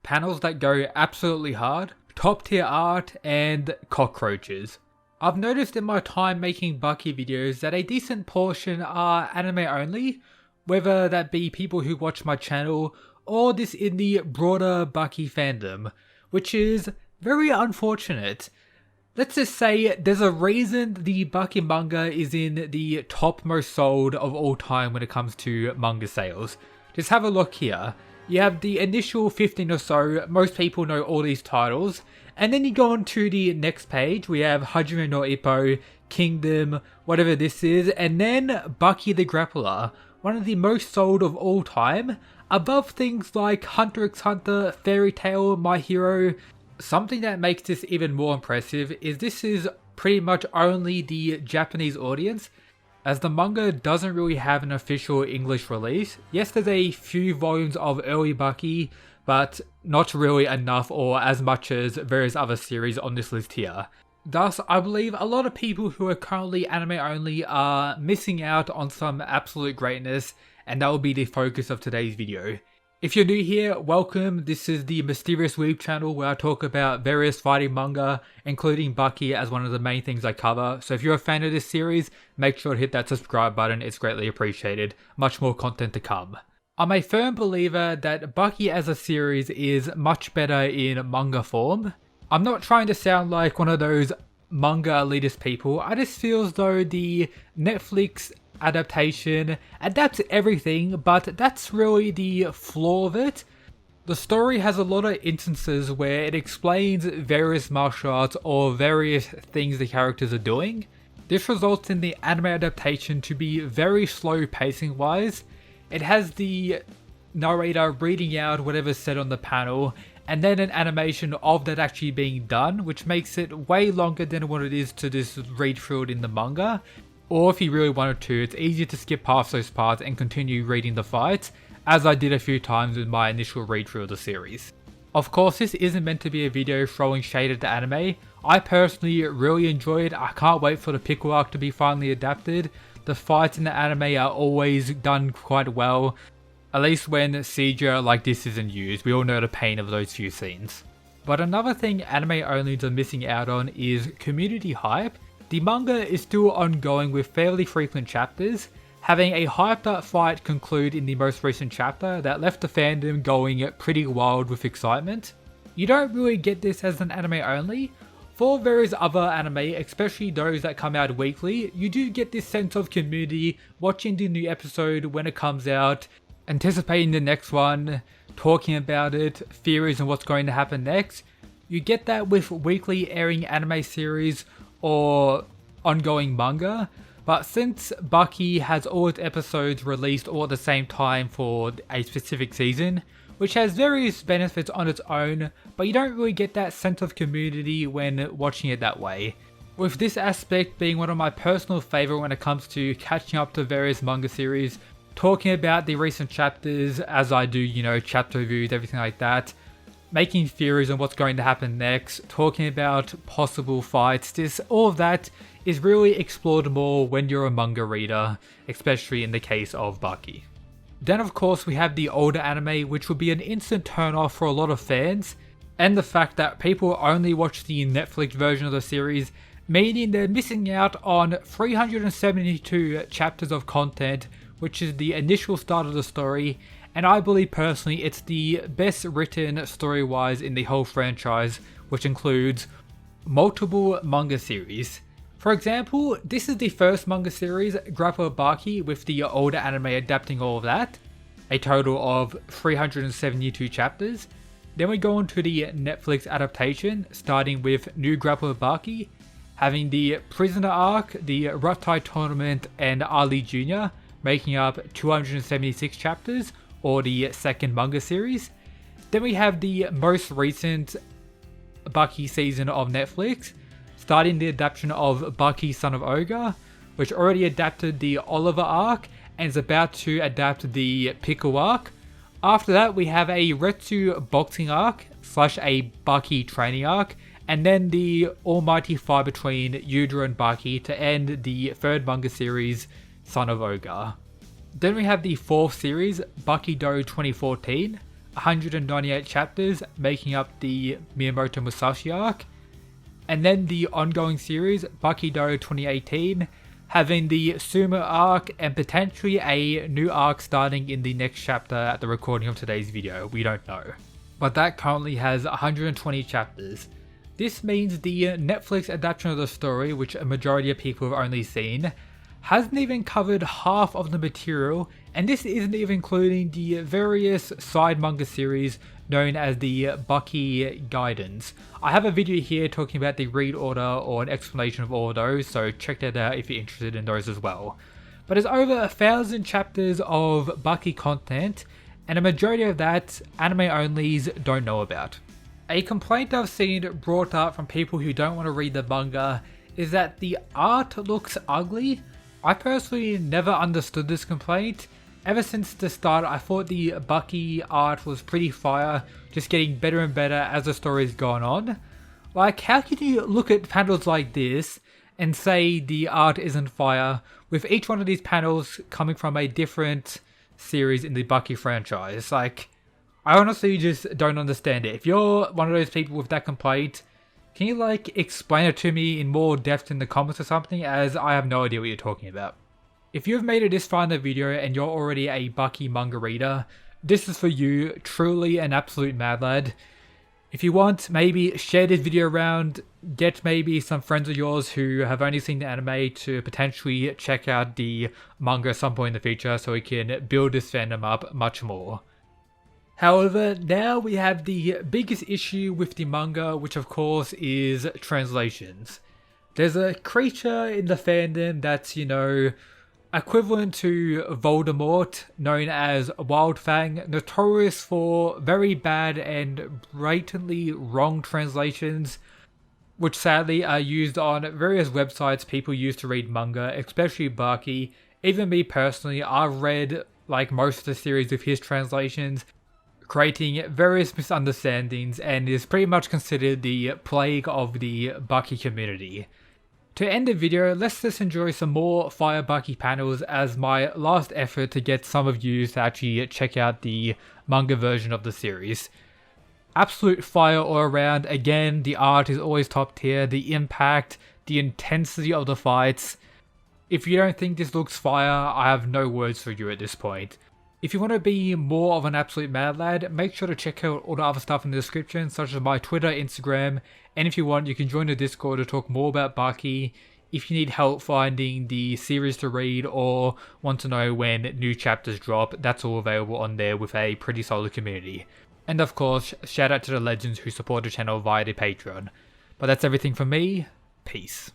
panels that go absolutely hard, top tier art, and cockroaches. I've noticed in my time making Baki videos that a decent portion are anime only, whether that be people who watch my channel or this in the broader Baki fandom, which is very unfortunate. Let's just say there's a reason the Baki manga is in the top most sold of all time when it comes to manga sales. Just have a look here. You have the initial 15 or so, most people know all these titles, and then you go on to the next page, we have Hajime no Ippo, Kingdom, whatever this is, and then Baki the Grappler, one of the most sold of all time, above things like Hunter x Hunter, Fairy Tail, My Hero. Something that makes this even more impressive is this is pretty much only the Japanese audience, as the manga doesn't really have an official English release. Yes, there's a few volumes of early Baki, but not really enough or as much as various other series on this list here. Thus, I believe a lot of people who are currently anime only are missing out on some absolute greatness, and that will be the focus of today's video. If you're new here, welcome. This is the Mysterious Weeb channel where I talk about various fighting manga, including Baki as one of the main things I cover. So if you're a fan of this series, make sure to hit that subscribe button, it's greatly appreciated. Much more content to come. I'm a firm believer that Baki as a series is much better in manga form. I'm not trying to sound like one of those manga elitist people, I just feel as though the Netflix adaptation adapts everything, but that's really the flaw of it. The story has a lot of instances where it explains various martial arts or various things the characters are doing. This results in the anime adaptation to be very slow pacing wise. It has the narrator reading out whatever's said on the panel and then an animation of that actually being done, which makes it way longer than what it is to just read through it in the manga. Or if you really wanted to, it's easier to skip past those parts and continue reading the fights, as I did a few times with my initial read through of the series. Of course, this isn't meant to be a video throwing shade at the anime. I personally really enjoyed it. I can't wait for the Pickle arc to be finally adapted. The fights in the anime are always done quite well, at least when CGI like this isn't used. We all know the pain of those few scenes. But another thing anime onlys are missing out on is community hype. The manga is still ongoing with fairly frequent chapters, having a hyped up fight conclude in the most recent chapter that left the fandom going pretty wild with excitement. You don't really get this as an anime only. For various other anime, especially those that come out weekly, you do get this sense of community, watching the new episode when it comes out, anticipating the next one, talking about it, theories on what's going to happen next. You get that with weekly airing anime series or ongoing manga, but since Baki has all its episodes released all at the same time for a specific season, which has various benefits on its own, but you don't really get that sense of community when watching it that way. With this aspect being one of my personal favourite when it comes to catching up to various manga series, talking about the recent chapters as I do, chapter reviews, everything like that, making theories on what's going to happen next, talking about possible fights, all of that is really explored more when you're a manga reader, especially in the case of Baki. Then of course we have the older anime, which would be an instant turn off for a lot of fans, and the fact that people only watch the Netflix version of the series, meaning they're missing out on 372 chapters of content, which is the initial start of the story, and I believe personally it's the best written story-wise in the whole franchise, which includes multiple manga series. For example, this is the first manga series, Grappler Baki, with the older anime adapting all of that, a total of 372 chapters. Then we go on to the Netflix adaptation, starting with New Grappler Baki, having the Prisoner arc, the Rutai Tournament, and Ali Jr., making up 276 chapters, or the second manga series. Then we have the most recent Baki season of Netflix, starting the adaptation of Baki Son of Ogre, which already adapted the Oliver arc and is about to adapt the Pickle arc. After that we have a Retsu boxing arc / a Baki training arc, and then the almighty fight between Yudra and Baki to end the third manga series, Son of Ogre. Then we have the fourth series, Baki Do 2014, 198 chapters, making up the Miyamoto Musashi arc, and then the ongoing series, Bakido 2018, having the Sumo arc and potentially a new arc starting in the next chapter at the recording of today's video, we don't know. But that currently has 120 chapters. This means the Netflix adaptation of the story, which a majority of people have only seen, hasn't even covered half of the material, and this isn't even including the various side manga series known as the Baki Guidance. I have a video here talking about the read order or an explanation of all of those, so check that out if you're interested in those as well. But there's over 1,000 chapters of Baki content, and a majority of that anime onlys don't know about. A complaint I've seen brought up from people who don't want to read the manga is that the art looks ugly. I personally never understood this complaint. Ever since the start, I thought the Baki art was pretty fire, just getting better and better as the story's gone on. Like, how can you look at panels like this and say the art isn't fire, with each one of these panels coming from a different series in the Baki franchise? Like, I honestly just don't understand it. If you're one of those people with that complaint, can you like explain it to me in more depth in the comments or something, as I have no idea what you're talking about. If you've made it this far in the video and you're already a Baki manga reader, this is for you, truly an absolute mad lad. If you want, maybe share this video around, get maybe some friends of yours who have only seen the anime to potentially check out the manga at some point in the future so we can build this fandom up much more. However, now we have the biggest issue with the manga, which of course is translations. There's a creature in the fandom that's, equivalent to Voldemort, known as Wildfang, notorious for very bad and blatantly wrong translations, which sadly are used on various websites people use to read manga, especially Baki. Even me personally, I've read like most of the series of his translations, creating various misunderstandings, and is pretty much considered the plague of the Baki community. To end the video, let's just enjoy some more fire Baki panels as my last effort to get some of you to actually check out the manga version of the series. Absolute fire all around. Again, the art is always top tier, the impact, the intensity of the fights. If you don't think this looks fire, I have no words for you at this point. If you want to be more of an absolute mad lad, make sure to check out all the other stuff in the description, such as my Twitter, Instagram, and if you want, you can join the Discord to talk more about Baki. If you need help finding the series to read or want to know when new chapters drop, that's all available on there with a pretty solid community. And of course, shout out to the legends who support the channel via the Patreon. But that's everything from me. Peace.